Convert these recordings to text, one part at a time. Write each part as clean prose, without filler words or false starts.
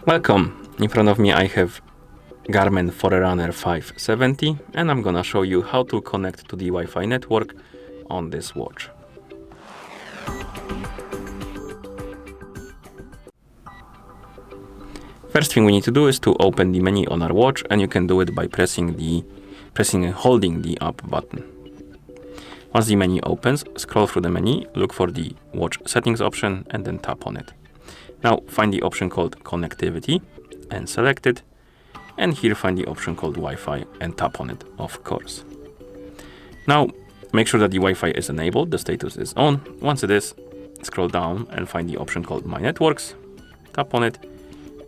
Welcome! In front of me I have GARMIN Forerunner 570 and I'm gonna show you how to connect to the Wi-Fi network on this watch. First thing we need to do is to open the menu on our watch, and you can do it by pressing and holding the up button. Once the menu opens, scroll through the menu, look for the watch settings option and then tap on it. Now find the option called connectivity and select it, and here find the option called Wi-Fi and tap on it, of course. Now make sure that the Wi-Fi is enabled, the status is on. Once it is, scroll down and find the option called My Networks, tap on it,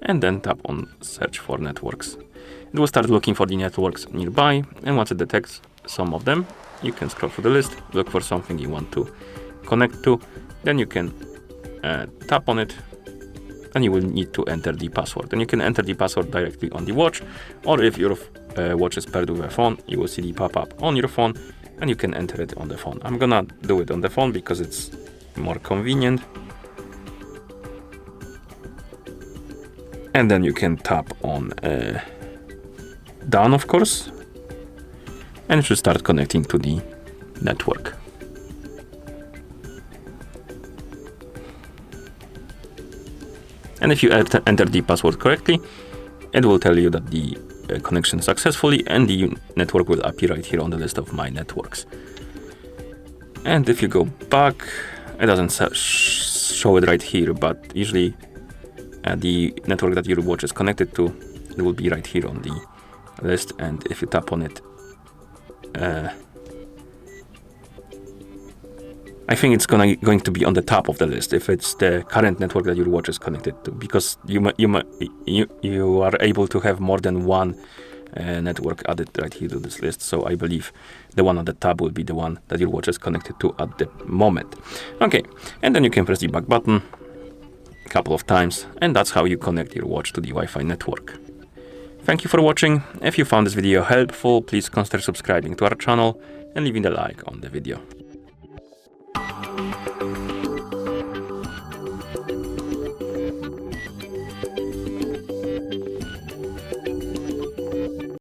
and then tap on Search for Networks. It will start looking for the networks nearby, and once it detects some of them, you can scroll through the list, look for something you want to connect to, then you can tap on it, and you will need to enter the password. And you can enter the password directly on the watch, or if your watch is paired with a phone, you will see the pop-up on your phone, and you can enter it on the phone. I'm gonna do it on the phone because it's more convenient. And then you can tap on done, of course, and it should start connecting to the network. And if you enter the password correctly, it will tell you that the connection successfully, and the network will appear right here on the list of My Networks. And if you go back, it doesn't show it right here, but usually the network that your watch is connected to, it will be right here on the list, and if you tap on it, I think it's going to be on the top of the list if it's the current network that your watch is connected to, because you are able to have more than one network added right here to this list. So I believe the one on the top will be the one that your watch is connected to at the moment. Okay, and then you can press the back button a couple of times, and that's how you connect your watch to the Wi-Fi network. Thank you for watching. If you found this video helpful, please consider subscribing to our channel and leaving a like on the video.